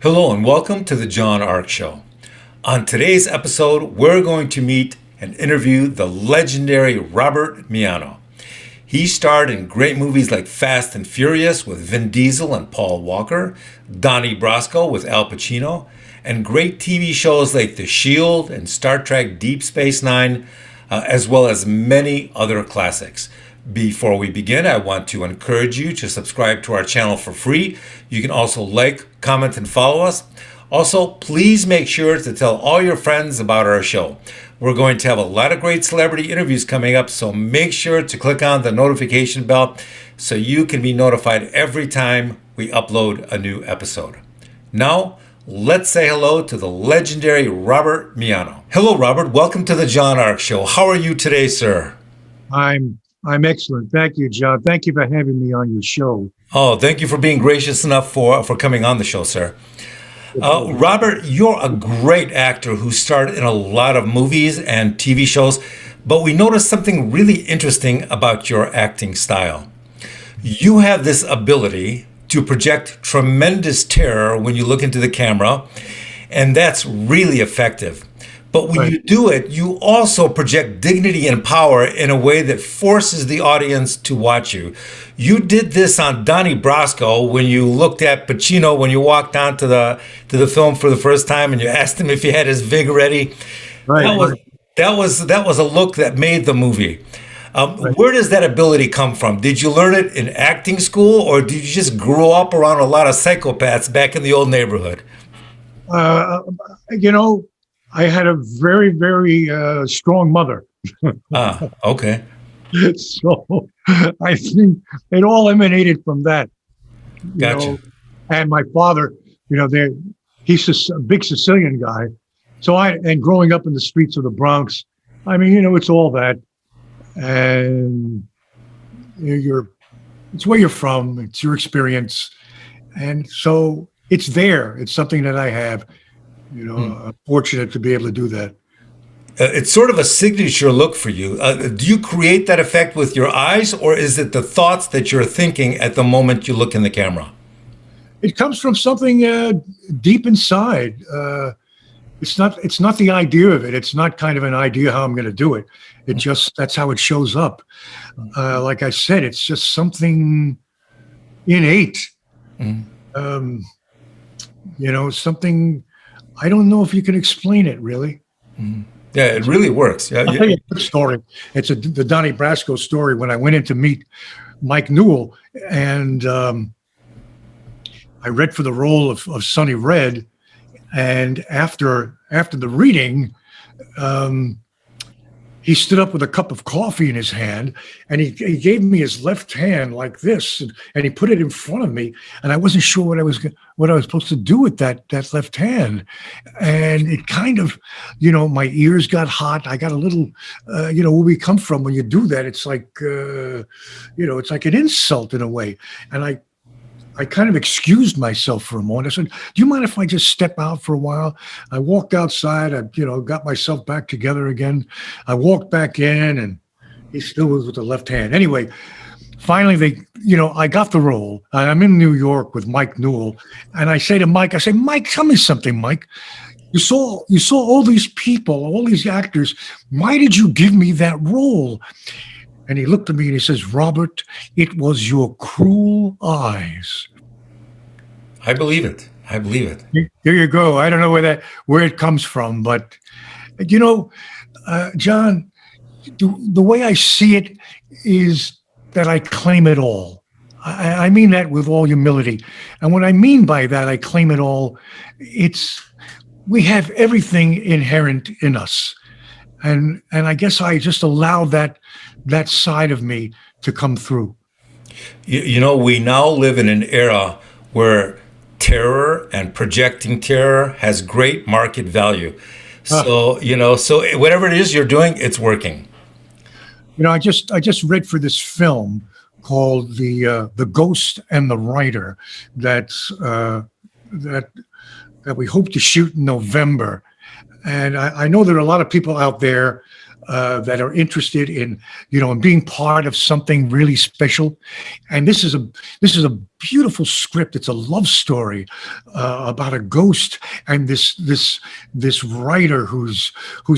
Hello and welcome to the John Ark Show. On today's episode, we're going to meet and interview the legendary Robert Miano. He starred in great movies like Fast and Furious with Vin Diesel and Paul Walker, Donnie Brasco with Al Pacino, and great TV shows like The Shield and Star Trek Deep Space Nine, as well as many other classics. Before we begin, I want to encourage you to subscribe to our channel for free. You can also like, comment, and follow us. Also, please make sure to tell all your friends about our show. We're going to have a lot of great celebrity interviews coming up, so make sure to click on the notification bell so you can be notified every time we upload a new episode. Now, let's say hello to the legendary Robert Miano. Hello, Robert. Welcome to the John Ark Show. How are you today, sir? I'm excellent. Thank you, John. Thank you for having me on your show. Oh, thank you for being gracious enough for coming on the show, sir. Robert, you're a great actor who starred in a lot of movies and TV shows, but we noticed something really interesting about your acting style. You have this ability to project tremendous terror when you look into the camera, and that's really effective. But when Right. you do it, you also project dignity and power in a way that forces the audience to watch you. You did this on Donnie Brasco when you looked at Pacino when you walked onto the film for the first time and you asked him if he had his vig ready. Right. That was Right. that was a look that made the movie. Right. Where does that ability come from? Did you learn it in acting school, or did you just grow up around a lot of psychopaths back in the old neighborhood? Uh, you know, I had a very, very strong mother. Ah, okay, So I think it all emanated from that, you gotcha. know. And my father, there he's a big Sicilian guy. And growing up in the streets of the Bronx, I mean, it's all that. And you're, it's where you're from, it's your experience. And so it's there. It's something that I have. I'm fortunate to be able to do that. It's sort of a signature look for you. Do you create that effect with your eyes, or is it the thoughts that you're thinking at the moment you look in the camera? It comes from something deep inside. It's not the idea of it. It's not kind of an idea how I'm going to do it. That's how it shows up. Like I said, it's just something innate. Mm. Um, something I don't know if you can explain it really. Yeah, it really works. Yeah, I'll tell you a quick story. It's the Donnie Brasco story when I went in to meet Mike Newell, and I read for the role of Sonny Red. And after the reading, um, he stood up with a cup of coffee in his hand, and he gave me his left hand like this, and he put it in front of me, and I wasn't sure what I was supposed to do with that left hand, and it kind of, my ears got hot. I got a little, where we come from when you do that, it's like, it's like an insult in a way, and I kind of excused myself for a moment. I said, "Do you mind if I just step out for a while?" I walked outside. I, got myself back together again. I walked back in, and he still was with the left hand. Anyway, finally, I got the role. I'm in New York with Mike Newell, and I say to Mike, "Mike, tell me something, Mike. You saw all these people, all these actors. Why did you give me that role?" And he looked at me and he says, "Robert, it was your cruel eyes." I believe it. I believe it. There you go. I don't know where it comes from, but you know, John, the way I see it is that I claim it all. I mean that with all humility. And what I mean by that, I claim it all. We have everything inherent in us, and I guess I just allow that side of me to come through. We now live in an era where terror and projecting terror has great market value. Uh, So whatever it is you're doing, it's working. I just read for this film called the Ghost and the Writer that's that that we hope to shoot in November, and I know there are a lot of people out there that are interested in, in being part of something really special. And this is a beautiful script. It's a love story about a ghost and this writer who's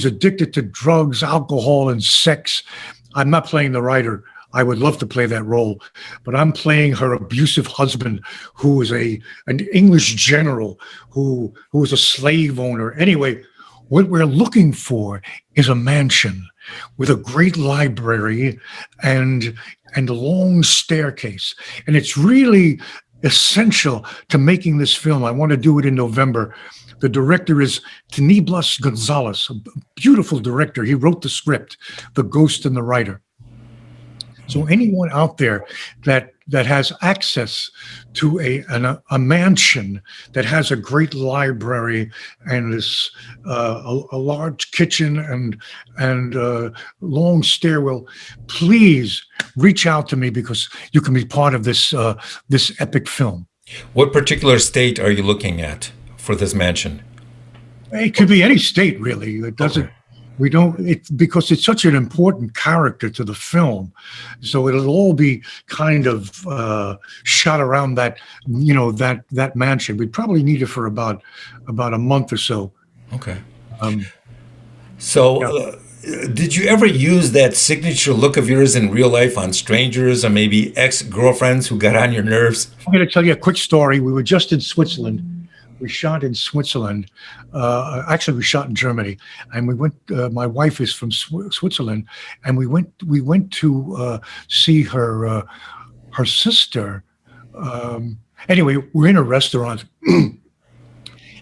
addicted to drugs, alcohol, and sex. I'm not playing the writer. I would love to play that role, but I'm playing her abusive husband, who is an English general who is a slave owner. Anyway, what we're looking for is a mansion with a great library and a long staircase. And it's really essential to making this film. I want to do it in November. The director is Teneblas Gonzalez, a beautiful director. He wrote the script, The Ghost and the Writer. So anyone out there that has access to a mansion that has a great library and this a large kitchen and long stairwell, please reach out to me, because you can be part of this epic film. What particular state are you looking at for this mansion? It could be any state, really. It doesn't. Okay. We don't. It because it's such an important character to the film, so it'll all be kind of shot around that mansion. We'd probably need it for about a month or so. Okay. Um, So, yeah. did you ever use that signature look of yours in real life on strangers or maybe ex-girlfriends who got on your nerves? I'm going to tell you a quick story. We were just in Switzerland. We shot in Switzerland. Actually, we shot in Germany, and we went. My wife is from Switzerland, and we went to see her sister. Anyway, we're in a restaurant.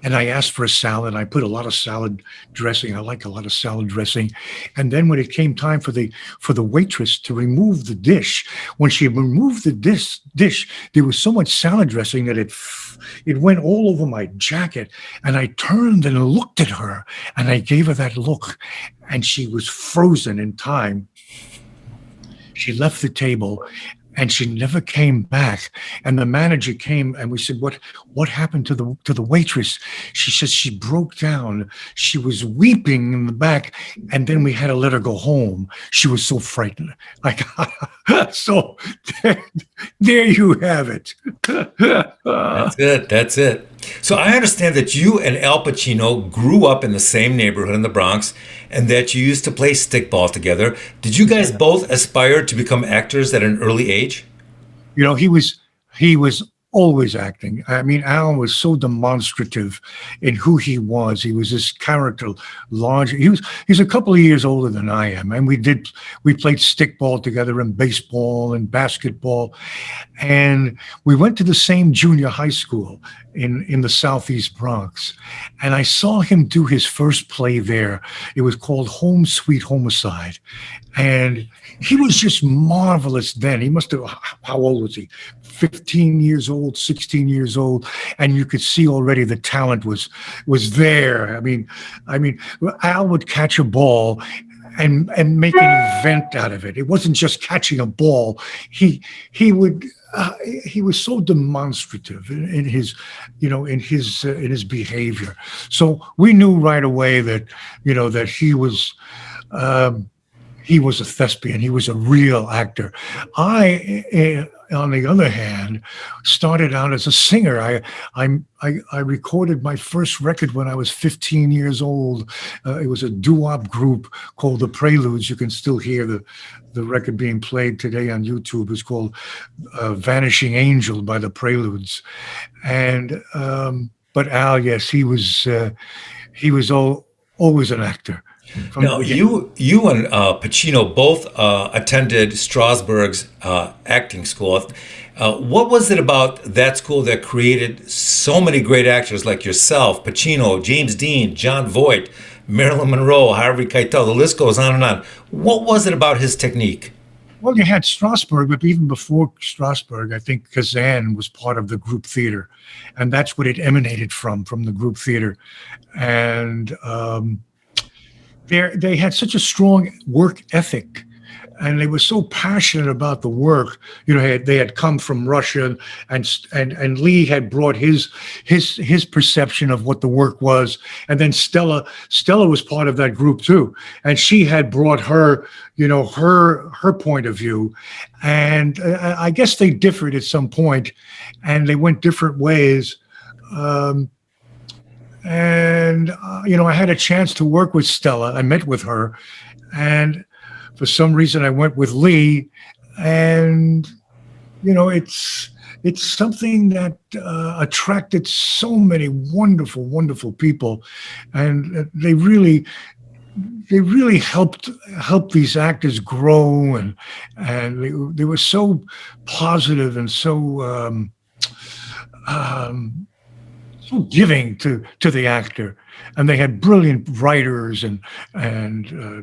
And I asked for a salad. I put a lot of salad dressing. I like a lot of salad dressing. And then when it came time for the waitress to remove the dish, when she removed the dish, there was so much salad dressing that it went all over my jacket. And I turned and looked at her, and I gave her that look, and she was frozen in time. She left the table, and she never came back. And the manager came, and we said, what happened to the waitress? She said she broke down. She was weeping in the back, and then we had to let her go home. She was so frightened. So there you have it. That's it. So I understand that you and Al Pacino grew up in the same neighborhood in the Bronx, and that you used to play stickball together. Did you guys both aspire to become actors at an early age? He was always acting. I mean, Al was so demonstrative in who he was. He was this character, large. He's a couple of years older than I am, and we played stickball together and baseball and basketball, and we went to the same junior high school in the Southeast Bronx, and I saw him do his first play there. It was called Home Sweet Homicide, and he was just marvelous then. He must have, how old was he? 15 years old, 16 years old, and you could see already the talent was there. I mean, Al would catch a ball and make an event out of it. It wasn't just catching a ball. He was so demonstrative in his behavior. So we knew right away that he was a thespian. He was a real actor. I, on the other hand, started out as a singer. I recorded my first record when I was 15 years old. It was a doo-wop group called The Preludes. You can still hear the record being played today on YouTube. It's called Vanishing Angel by The Preludes. And but Al, yes, he was always an actor. Now, you and Pacino both attended Strasberg's acting school. What was it about that school that created so many great actors like yourself, Pacino, James Dean, Jon Voight, Marilyn Monroe, Harvey Keitel? The list goes on and on. What was it about his technique? Well, you had Strasberg, but even before Strasberg, I think Kazan was part of the group theater, and that's what it emanated from the group theater. And they had such a strong work ethic and they were so passionate about the work. You know, they had come from Russia, and Lee had brought his perception of what the work was, and then Stella was part of that group too, and she had brought her, you know, her point of view, and I guess they differed at some point, and they went different ways. You know, I had a chance to work with Stella. I met with her, and for some reason I went with Lee, and you know, it's something that attracted so many wonderful people, and they really helped these actors grow, and they were so positive and so giving to the actor, and they had brilliant writers and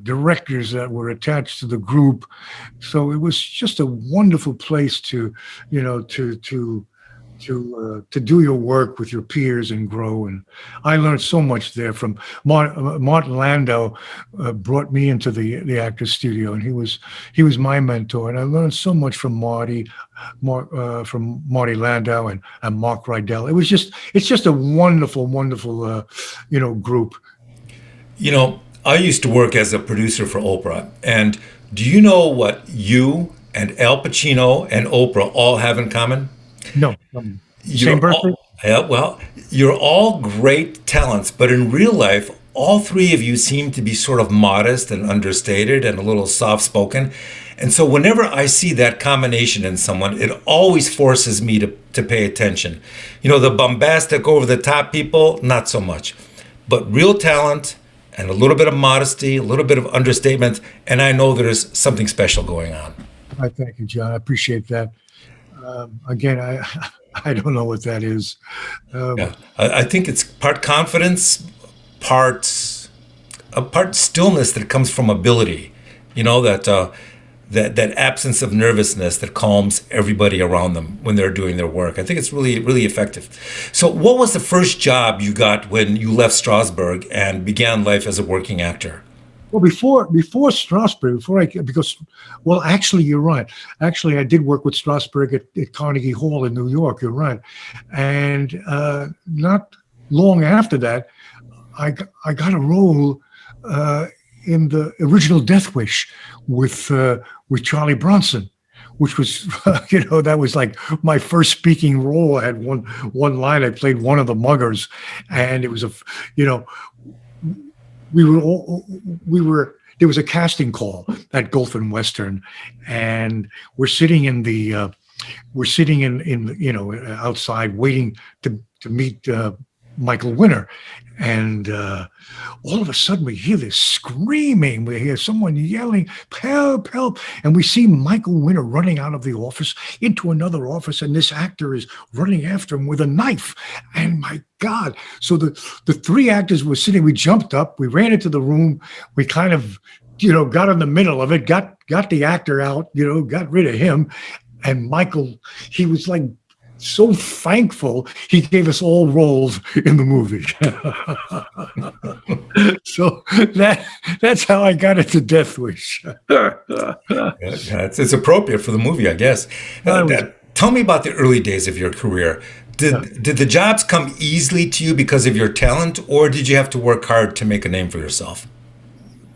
directors that were attached to the group. So it was just a wonderful place to, you know, to do your work with your peers and grow. And I learned so much there from Martin Landau. Brought me into the actor studio, and he was my mentor, and I learned so much from Marty Landau and Mark Rydell. It's just a wonderful you know, group. You know, I used to work as a producer for Oprah, and do you know what you and Al Pacino and Oprah all have in common? No, same You're birthday. all, yeah, well, you're all great talents, but in real life, all three of you seem to be sort of modest and understated and a little soft spoken. And so whenever I see that combination in someone, it always forces me to pay attention. You know, the bombastic, over the top people, not so much. But real talent and a little bit of modesty, a little bit of understatement, and I know there's something special going on. I thank you, John. I appreciate that. Again, I don't know what that is. Yeah, I think it's part confidence, part stillness that comes from ability. You know, that absence of nervousness that calms everybody around them when they're doing their work. I think it's really effective. So, what was the first job you got when you left Strasbourg and began life as a working actor? Well, before Strasbourg, because, well, actually, you're right. Actually, I did work with Strasbourg at Carnegie Hall in New York. You're right, and not long after that, I got a role in the original Death Wish with Charlie Bronson, which was you know, that was like my first speaking role. I had one line. I played one of the muggers, and it was you know, we were there was a casting call at Gulf and Western, and we're sitting in you know, outside waiting to meet Michael Winner, and all of a sudden we hear this screaming. We hear someone yelling, "Help! Help!" And we see Michael Winner running out of the office into another office, and this actor is running after him with a knife. And my God! So the three actors were sitting. We jumped up. We ran into the room. We kind of, you know, got in the middle of it. Got the actor out. You know, got rid of him. And Michael, he was like so thankful he gave us all roles in the movie. So that's how I got into Death Wish. Yeah, it's appropriate for the movie, I guess. Tell me about the early days of your career. Did the jobs come easily to you because of your talent, or did you have to work hard to make a name for yourself?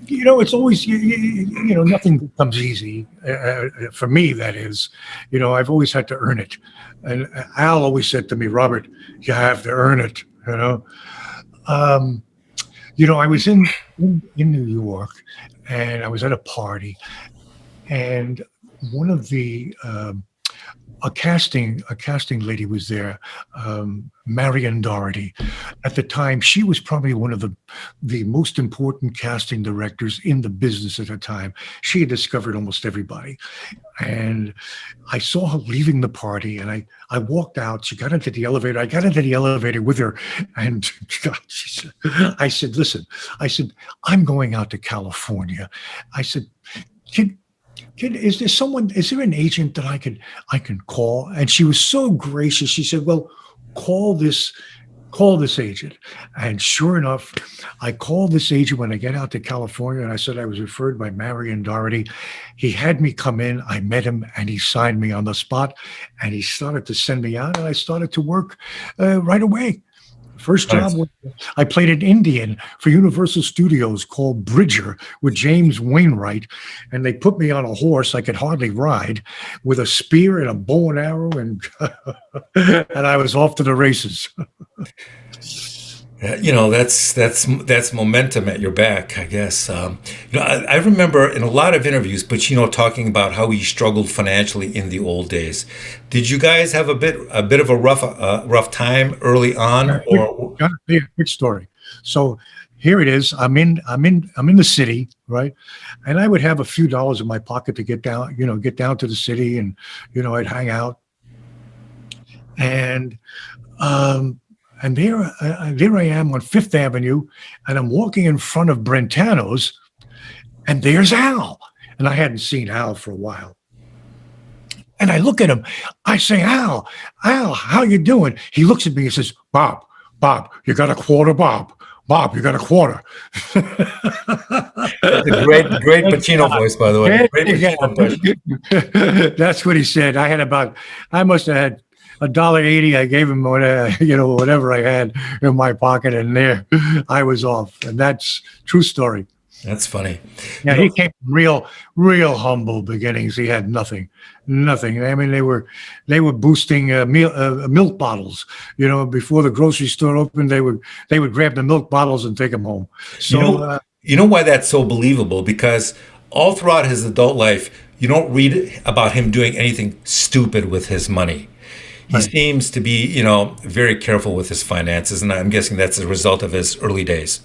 You know, it's always, you know, nothing comes easy for me, that is. You know, I've always had to earn it. And Al always said to me, "Robert, you have to earn it," you know. You know, I was in New York, and I was at a party, and one of the a casting lady was there, Marion Doherty. At the time, she was probably one of the most important casting directors in the business at the time. She had discovered almost everybody. And I saw her leaving the party, and I walked out. She got into the elevator. I got into the elevator with her, and God, I said, "Listen," I said, "I'm going out to California." I said, is there an agent that I can call?" And she was so gracious. She said, "Well, call this call this agent. And sure enough, I called this agent when I get out to California, and I said I was referred by Marion Doherty. He had me come in. I met him, and he signed me on the spot. And he started to send me out, and I started to work right away. First job Nice. was I played an Indian for Universal Studios called Bridger with James Wainwright, and they put me on a horse I could hardly ride, with a spear and a bow and arrow, and and I was off to the races. That's momentum at your back, I guess. I remember in a lot of interviews, but talking about how he struggled financially in the old days. Did you guys have a bit of a rough time early on, or Got to be a quick story. So here it is. I'm in the city, right? And I would have a few dollars in my pocket to get down to the city, and I'd hang out. And there I am on Fifth Avenue, and I'm walking in front of Brentano's, and there's Al, and I hadn't seen Al for a while. And I look at him. I say, Al, how you doing? He looks at me and says, Bob, you got a quarter, Bob. Bob, you got a quarter. that's a great Pacino voice, by the way. Great Pacino impression. That's what he said. I must have had $1.80. I gave him whatever I had in my pocket, and there I was off. And that's true story. That's funny. Yeah, he came from real humble beginnings. He had nothing. I mean, they were boosting milk bottles. Before the grocery store opened, they would grab the milk bottles and take them home. So you know why that's so believable? Because all throughout his adult life, you don't read about him doing anything stupid with his money. He Right. seems to be, very careful with his finances, and I'm guessing that's a result of his early days.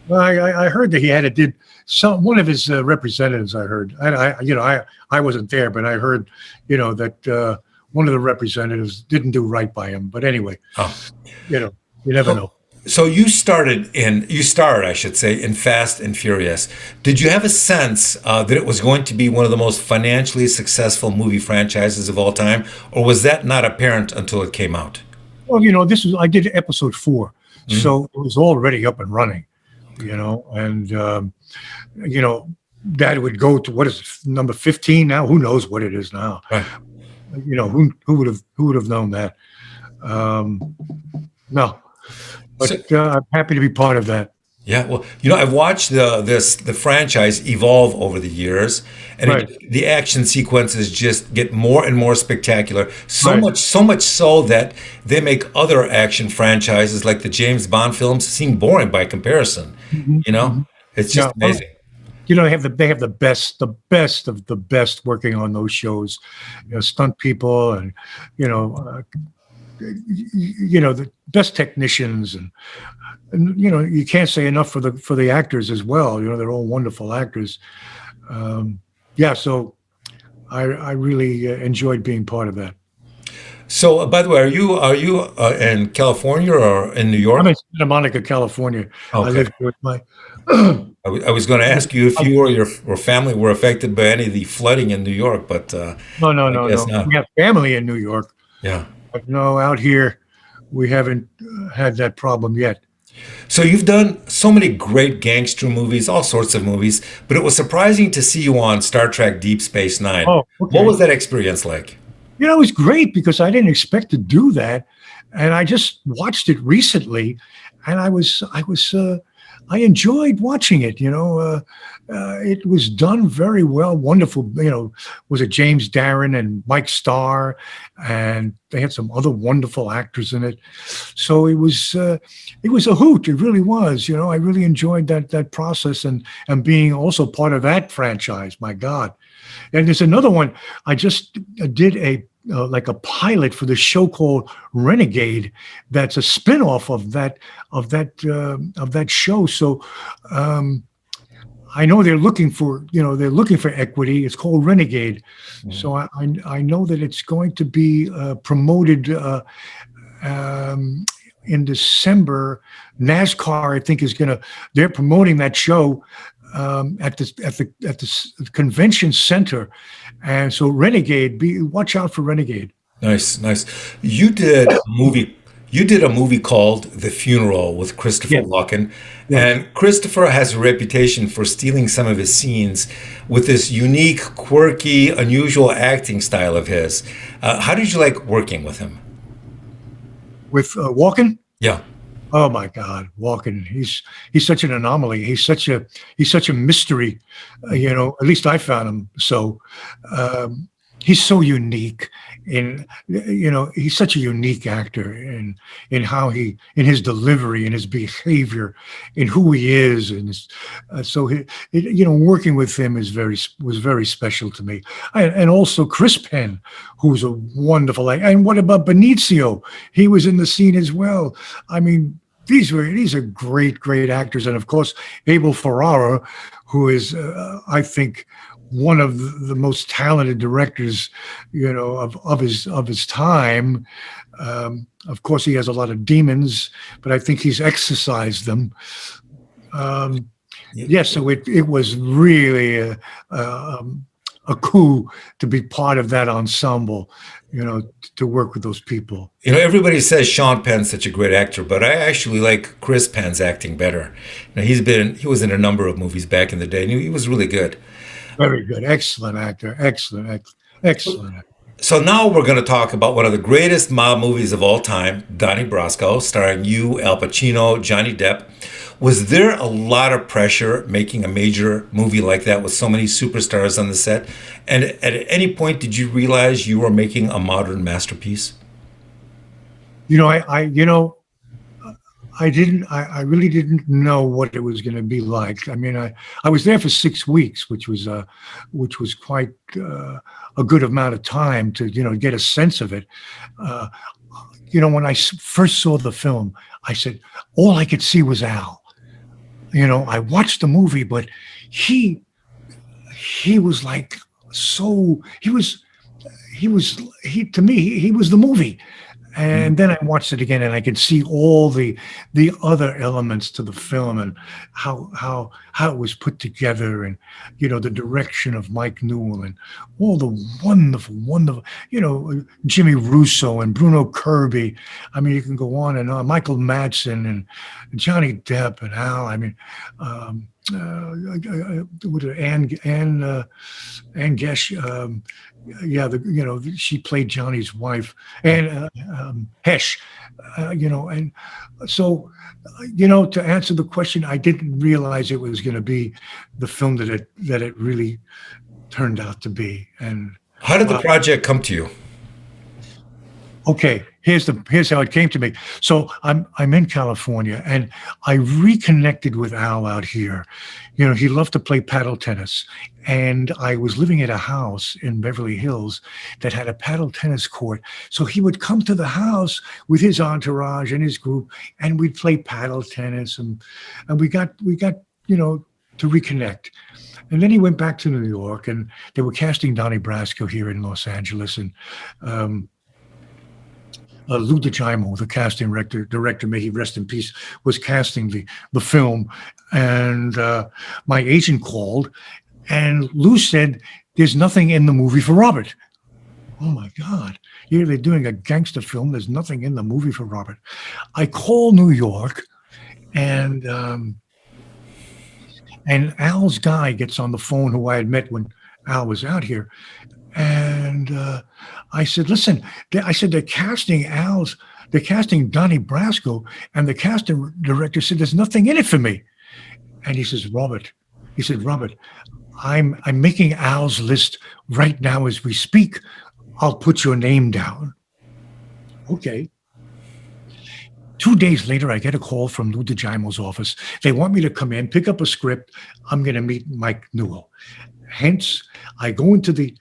Well, I heard that he did one of his representatives. I heard. I wasn't there, but I heard that one of the representatives didn't do right by him. But anyway, Oh. you never know. So you starred, I should say, in Fast and Furious. Did you have a sense that it was going to be one of the most financially successful movie franchises of all time, or was that not apparent until it came out? Well, I did episode 4, so it was already up and running. And that would go to, what is it, number 15 now? Who knows what it is now? Right. Who would have known that? No, but I'm happy to be part of that. Yeah, well, I've watched the franchise evolve over the years, and Right. the action sequences just get more and more spectacular. Right. So much so that they make other action franchises like the James Bond films seem boring by comparison. It's just Yeah, well, amazing. they have the best of the best working on those shows. Stunt people, and the best technicians, and you can't say enough for the actors as well. They're all wonderful actors. Yeah, so I really enjoyed being part of that. So, by the way, are you in California or in New I'm York? in Santa Monica, California. I Okay. live here with my I was going to ask you if you or your or family were affected by any of the flooding in New York, but no, no, I no, guess no. not. We have family in New York, Yeah. but no, out here we haven't had that problem yet. So you've done so many great gangster movies, all sorts of movies, but it was surprising to see you on Star Trek Deep Space Nine. Oh, What okay. was that experience like? It was great because I didn't expect to do that, and I just watched it recently, and I enjoyed watching it. It was done very well, wonderful. Was it James Darren and Mike Starr, and they had some other wonderful actors in it. So it was a hoot. It really was. I really enjoyed that process, and being also part of that franchise. My God. And there's another one. I just did like a pilot for the show called Renegade. That's a spinoff of that show. So I know they're looking for equity. It's called Renegade. So I know that it's going to be promoted in December. NASCAR, I think, they're promoting that show at the convention center, and so Renegade. Watch out for Renegade. Nice, nice. You did a movie. You did a movie called The Funeral with Christopher Yes, Walken, yes. and Christopher has a reputation for stealing some of his scenes with this unique, quirky, unusual acting style of his. How did you like working with him? With Walken. Yeah. Oh my God, Walken. He's such an anomaly. He's such a mystery. At least I found him so. Um, he's so unique, in he's such a unique actor in how in his delivery, in his behavior, in who he is, and so working with him was very special to me. And also Chris Penn, who's a wonderful. And what about Benicio? He was in the scene as well. I mean, these are great actors, and of course Abel Ferrara, who is I think one of the most talented directors, of his time. Of course, he has a lot of demons, but I think he's exercised them. Um, yes, so it was really a coup to be part of that ensemble, to work with those people. Everybody says Sean Penn's such a great actor, but I actually like Chris Penn's acting better. He was in a number of movies back in the day, and he was really good. Very good. Excellent actor. Excellent. So now we're going to talk about one of the greatest mob movies of all time, Donnie Brasco, starring you, Al Pacino, Johnny Depp. Was there a lot of pressure making a major movie like that with so many superstars on the set? And at any point, did you realize you were making a modern masterpiece? I really didn't know what it was going to be like. I mean, I was there for 6 weeks, which was quite a good amount of time to, get a sense of it. Uh, when I first saw the film, I said, all I could see was Al. I watched the movie, but he he was like so to me he was the movie. And then I watched it again, and I could see all the other elements to the film, and how it was put together, and the direction of Mike Newell, and all the wonderful Jimmy Russo and Bruno Kirby. I mean, you can go on and on. Michael Madsen and Johnny Depp and Al. I mean, with Anne Gesh. Yeah, she played Johnny's wife, and Hesh, and so, to answer the question, I didn't realize it was going to be the film that it really turned out to be. And How did the project come to you? okay, here's how it came to me. So I'm in California, and I reconnected with Al out here. He loved to play paddle tennis, and I was living at a house in Beverly Hills that had a paddle tennis court. So he would come to the house with his entourage and his group, and we'd play paddle tennis, and we got to reconnect. And then he went back to New York, and they were casting Donnie Brasco here in Los Angeles, and Lou DeGimo, the casting director, may he rest in peace, was casting the film. And my agent called, and Lou said, "There's nothing in the movie for Robert." Oh my God! Here they're doing a gangster film. There's nothing in the movie for Robert. I call New York, and Al's guy gets on the phone, who I had met when Al was out here. And I said, listen, they're casting Donnie Brasco, and the casting director said, there's nothing in it for me. And he said, Robert, I'm making Al's list right now as we speak. I'll put your name down. Okay. 2 days later, I get a call from Lou DeGimo's office. They want me to come in, pick up a script. I'm going to meet Mike Newell. Hence, I go to the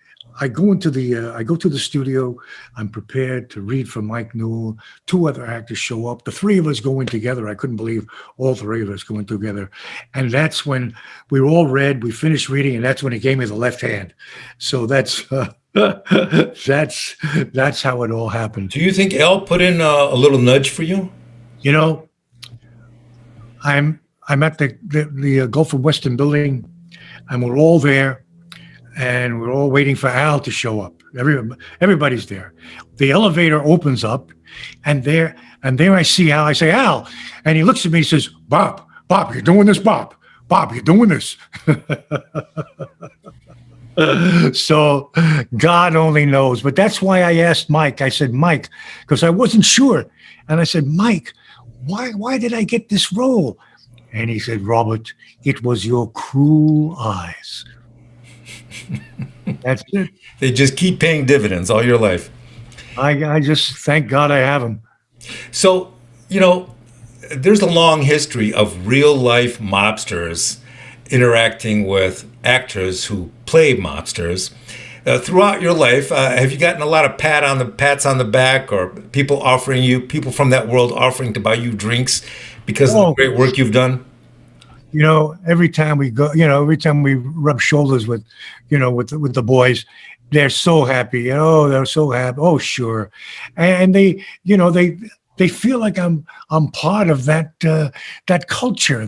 studio. I'm prepared to read for Mike Newell. 2 other actors show up. The 3 of us go in together. I couldn't believe all 3 of us going together. And that's when we all read. We finished reading, and that's when he gave me the left hand. So that's that's how it all happened. Do you think Al put in a little nudge for you? I'm at the Gulf of Weston building, and we're all there, and we're all waiting for Al to show up. Everybody's there. The elevator opens up, And there I see Al. I say, Al, and he looks at me and says, Bob, you're doing this, Bob, you're doing this. So God only knows. But that's why I asked Mike. I said, Mike, because I wasn't sure. And I said, Mike, why did I get this role? And he said, Robert, it was your cruel eyes. That's it. They just keep paying dividends all your life. I just thank God I have them. So, there's a long history of real life mobsters interacting with actors who play mobsters. Throughout your life, have you gotten a lot of pats on the back, or people from that world offering to buy you drinks because of the great work you've done? Every time we go, every time we rub shoulders with the boys, they're so happy. They're so happy. Oh, sure. And they feel like I'm part of that culture.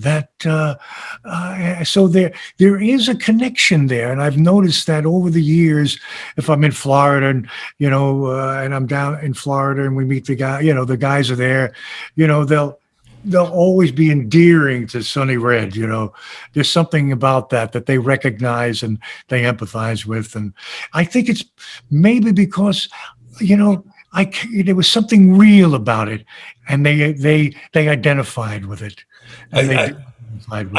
So there is a connection there, and I've noticed that over the years. If I'm in Florida, and and I'm down in Florida, and we meet the guy, the guys are there, they'll always be endearing to Sonny Red. There's something about that they recognize and they empathize with, and I think it's maybe because there was something real about it, and they identified with it. I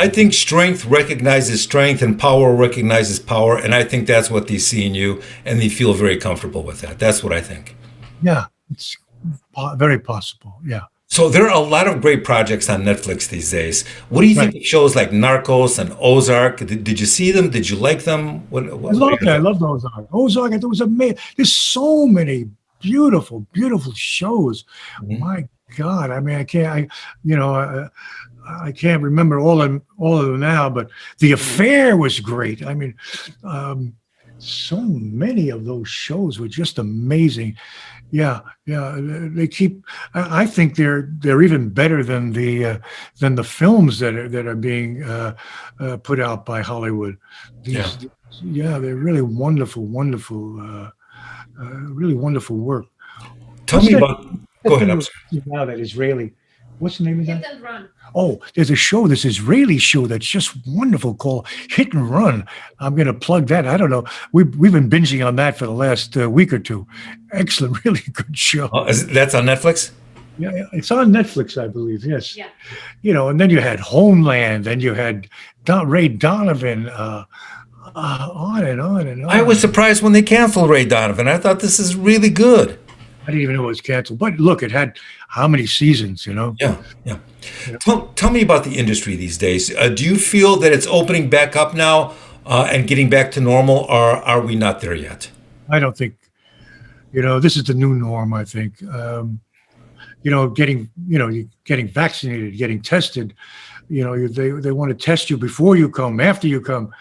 think strength recognizes strength, and power recognizes power, and I think that's what they see in you, and they feel very comfortable with that. That's what I think. Yeah, it's very possible. Yeah. So there are a lot of great projects on Netflix these days. What do you think of shows like Narcos and Ozark? Did you see them? Did you like them? I loved Ozark. Ozark, it was amazing. There's so many beautiful shows. Mhm. My God, I mean, I can't remember all of them now. But The Affair was great. I mean, so many of those shows were just amazing. Yeah. They keep. I think they're even better than the films that are being put out by Hollywood. They're really wonderful, really wonderful work. Tell me about. Go ahead. I'm sorry. Now that Israeli. What's the name of that? Hit and Run. Oh, there's this Israeli show that's just wonderful called Hit and Run. I'm going to plug that. I don't know. We've been binging on that for the last week or two. Excellent, really good show. That's on Netflix? Yeah, it's on Netflix, I believe. Yes. Yeah. And then you had Homeland, and you had Ray Donovan. On and on and on. I was surprised when they canceled Ray Donovan. I thought this is really good. I didn't even know it was canceled. But look, it had how many seasons, Yeah. Tell me about the industry these days. Do you feel that it's opening back up now and getting back to normal, or are we not there yet? I don't think, this is the new norm, I think. Getting vaccinated, getting tested, they want to test you before you come, after you come.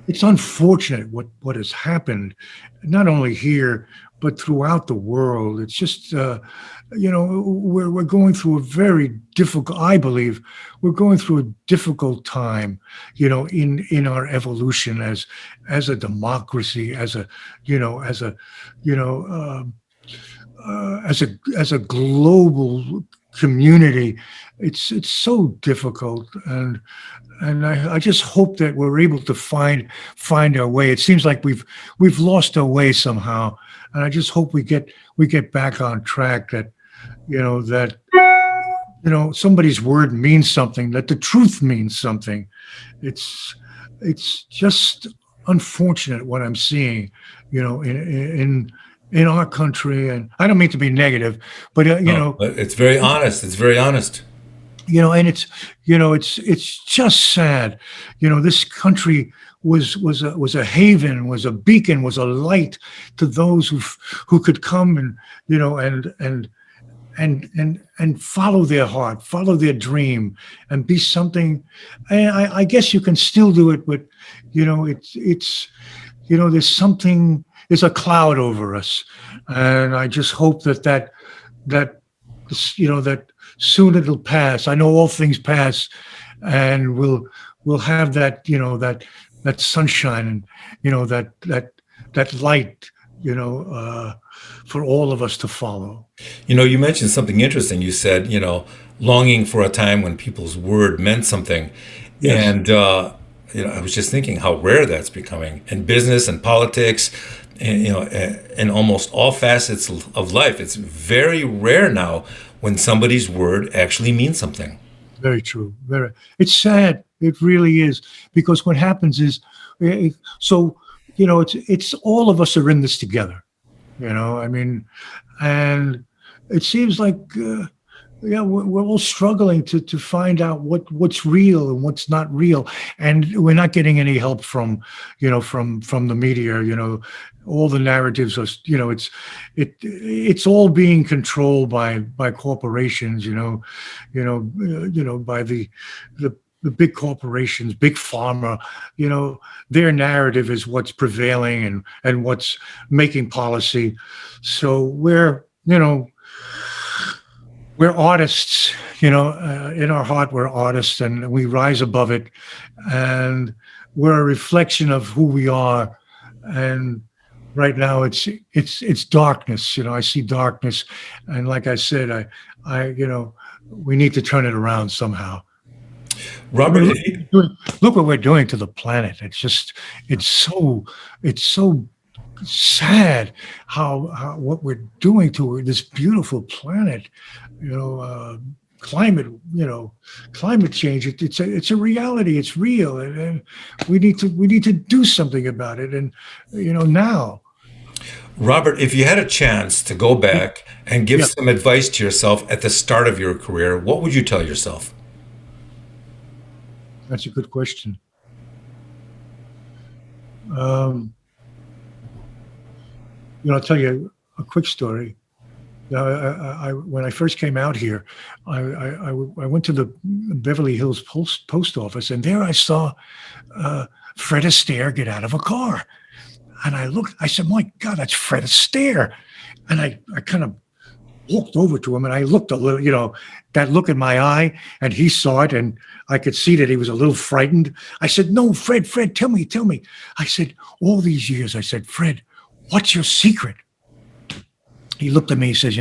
It's unfortunate what has happened, not only here but throughout the world. It's just we're going through a very difficult. I believe we're going through a difficult time, in our evolution as a democracy, as a global community. It's so difficult, and I just hope that we're able to find our way. It seems like we've lost our way somehow, and I just hope we get back on track. That somebody's word means something. That the truth means something. It's just unfortunate what I'm seeing, in our country. And I don't mean to be negative, but but it's very honest. It's very honest. And it's just sad. This country was a haven, was a beacon, was a light to those who could come and follow their heart, follow their dream, and be something. I guess you can still do it, but there's a cloud over us, and I just hope that soon it'll pass. I know all things pass, and we'll have that sunshine, and that light you know, for all of us to follow. You mentioned something interesting. You said, longing for a time when people's word meant something. Yes, And, I was just thinking how rare that's becoming in business and politics, and, in almost all facets of life. It's very rare now when somebody's word actually means something. very true. Very. It's sad. It really is, because what happens is, so it's all of us are in this together. I mean, and it seems like. Yeah, we're all struggling to find out what's real and what's not real, and we're not getting any help from the media. All the narratives are, it's all being controlled by corporations. By the big corporations, big pharma. Their narrative is what's prevailing and what's making policy. So we're artists, in our heart, we're artists, and we rise above it. And we're a reflection of who we are. And right now it's darkness. I see darkness. And like I said, we need to turn it around somehow. I Robert, mean, if you, look what we're doing to the planet. It's so sad how what we're doing to this beautiful planet. you know uh, Climate, climate change, it's a reality. It's real, and we need to do something about it, and now. Robert, if you had a chance to go back and give Yeah, some advice to yourself at the start of your career, what would you tell yourself? that's a good question. um I'll tell you a quick story. When I first came out here, I went to the Beverly Hills post office, and there I saw Fred Astaire get out of a car. And I looked, I said, "My God, that's Fred Astaire." And I kind of walked over to him, and I looked a little, that look in my eye, and he saw it, and I could see that he was a little frightened. I said, "No, Fred, tell me, tell me." I said, "All these years," I said, "Fred, what's your secret?" He looked at me, he says,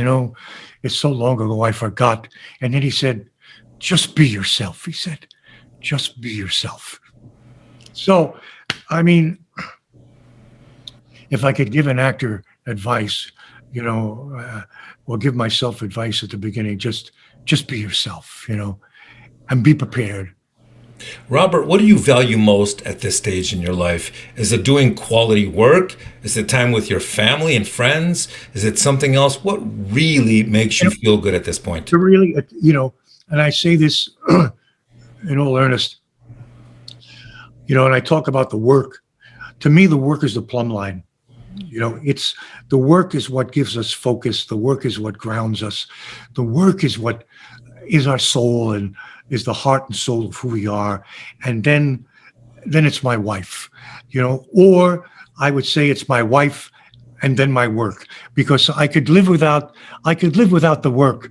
"It's so long ago, I forgot." And then he said, "Just be yourself." He said, "Just be yourself." So, I mean, if I could give an actor advice, or give myself advice at the beginning, just be yourself, and be prepared. Robert, what do you value most at this stage in your life? Is it doing quality work? Is it time with your family and friends? Is it something else? What really makes you And feel good at this point? to really, and I say this in all earnest, and I talk about the work. To me, the work is the plumb line. It's the work is what gives us focus. The work is what grounds us. The work is what is our soul and is the heart and soul of who we are. And then it's my wife, or I would say it's my wife and then my work, because I could live without the work,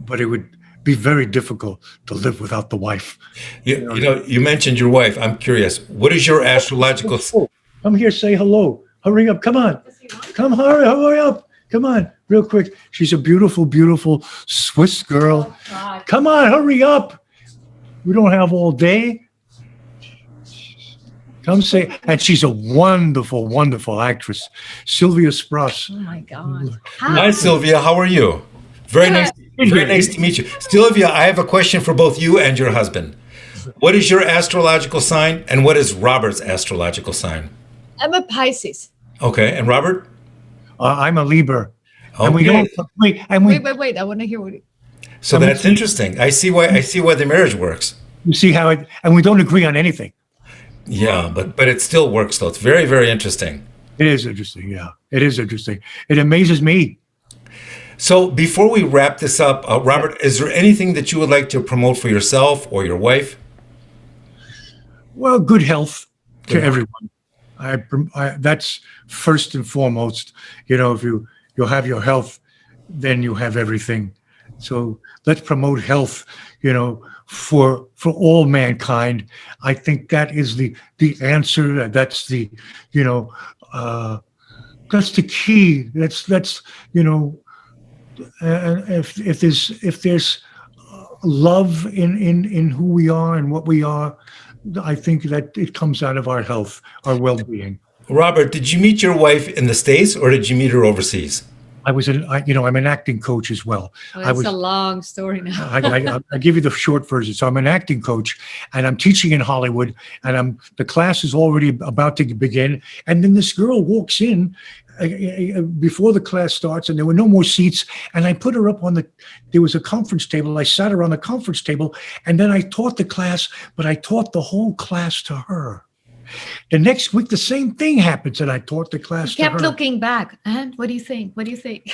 but it would be very difficult to live without the wife. You know, You mentioned your wife. I'm curious. What is your astrological? oh, come here, say hello. Hurry up, come on. Come, hurry up. Come on, real quick. She's a beautiful, beautiful Swiss girl. Come on, hurry up. We don't have all day. Come say, and she's a wonderful, wonderful actress, Sylvia Spross. Oh my God. Hi, Hi. Sylvia. How are you? Very nice. Very nice to meet you, Sylvia. I have a question for both you and your husband. What is your astrological sign, and what is Robert's astrological sign? I'm a Pisces. Okay, and Robert? I'm a Libra, and we Okay, don't wait, and Wait. I want to hear what. so and that's interesting. I see why the marriage works. you see how it, and we don't agree on anything. Yeah, but it still works though. It's very, very interesting. It is interesting. Yeah, it is interesting. It amazes me. So before we wrap this up, Robert, is there anything that you would like to promote for yourself or your wife? Well, good health to Good. everyone. That's first and foremost. If you have your health, then you have everything. So let's promote health. For all mankind. I think that is the answer. That's the you know uh, That's the key. That's you know, if there's love in who we are and what we are, I think that it comes out of our health, our well-being. Robert, did you meet your wife in the States or did you meet her overseas? I'm an acting coach as well. Oh, it's a long story now. I give you the short version. So I'm an acting coach, and I'm teaching in Hollywood, and the class is already about to begin. And then this girl walks in before the class starts, and there were no more seats. And I put her up there was a conference table. I sat her on the conference table, and then I taught the class, but I taught the whole class to her. The next week, the same thing happens, and I taught the class to her. Kept looking back. And what do you think? What do you think?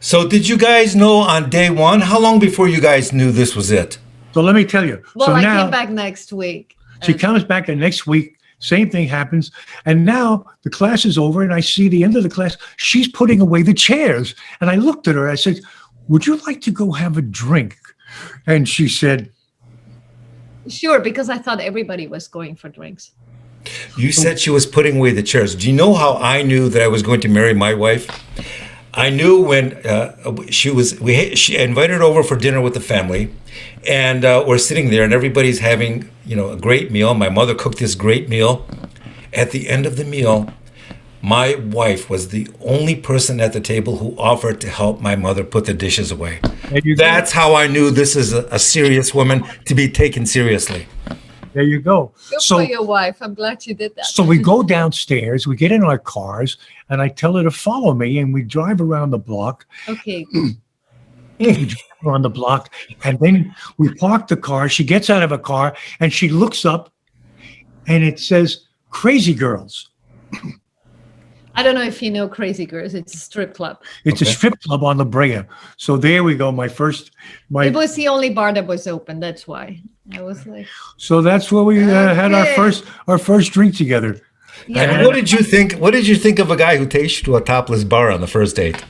So did you guys know on day one? How long before you guys knew this was it? So let me tell you. Well, so I now, came back next week. she comes back the next week. Same thing happens. And now the class is over, and I see the end of the class. She's putting away the chairs. And I looked at her. I said, "Would you like to go have a drink?" And she said, Sure, because I thought everybody was going for drinks. You said she was putting away the chairs. Do you know how I knew that I was going to marry my wife? I knew when she invited her over for dinner with the family, and we're sitting there, and everybody's having a great meal. My mother cooked this great meal. At the end of the meal, my wife was the only person at the table who offered to help my mother put the dishes away. That's how I knew this is a serious woman to be taken seriously. There you go. Good for your wife. I'm glad you did that. So we go downstairs, we get in our cars, and I tell her to follow me, and we drive around the block. Okay. We drive around the block, and then we park the car. She gets out of a car, and she looks up, and it says, "Crazy Girls." I don't know if you know Crazy Girls. It's a strip club. It's a strip club on La Brea. So there we go. It was the only bar that was open. That's why I was like. So that's where we had our first drink together. Yeah. And what did you think? What did you think of a guy who takes you to a topless bar on the first date?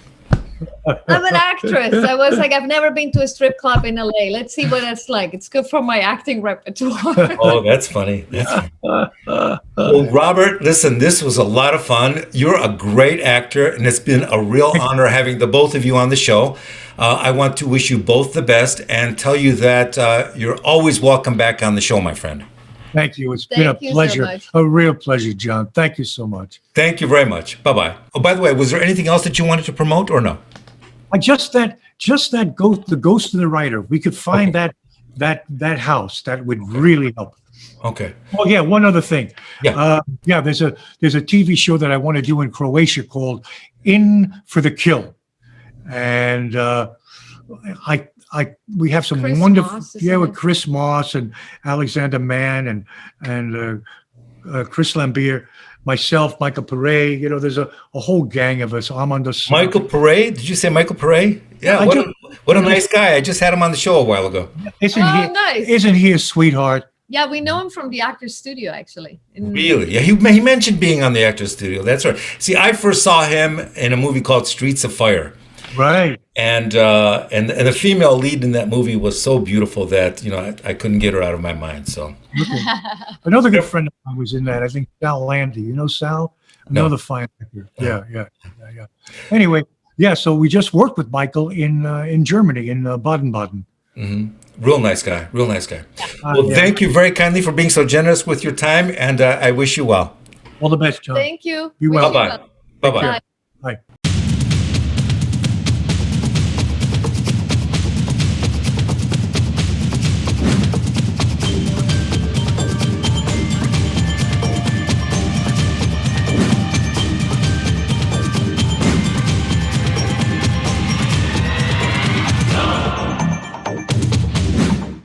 I'm an actress. I was like, I've never been to a strip club in LA. Let's see what that's like. It's good for my acting repertoire. Oh, that's funny. Well, Robert, listen, this was a lot of fun. You're a great actor, and it's been a real honor having the both of you on the show. I want to wish you both the best and tell you that you're always welcome back on the show, my friend. Thank you. It's been a pleasure, a real pleasure, John. Thank you so much. Thank you very much. Bye-bye. Oh, by the way, was there anything else that you wanted to promote or no? Just that ghost, the Ghost of the Writer. We could find that house. That would really help. Okay. Oh yeah, one other thing. Yeah. There's a TV show that I want to do in Croatia called In for the Kill, and we have some Chris wonderful Moss, with Chris Moss and Alexander Mann and Chris Lambier, myself, Michael Pere. There's a whole gang of us. I'm on the Michael Pere. Did you say Michael Pere? Yeah. What a nice guy. I just had him on the show a while ago. Nice. Isn't he a sweetheart? Yeah, we know him from the Actors Studio, actually. Really? Yeah, he mentioned being on the Actors Studio. That's right. See, I first saw him in a movie called Streets of Fire. Right. And the female lead in that movie was so beautiful that I couldn't get her out of my mind. So another good friend of mine was in that. I think Sal Landy. You know Sal? Another fine actor. Yeah. Anyway, so we just worked with Michael in Germany, in Baden-Baden. Mm-hmm. Real nice guy. Well, thank you very kindly for being so generous with your time, and I wish you well. All the best, John. Thank you. You well. Bye-bye. Bye-bye. Bye.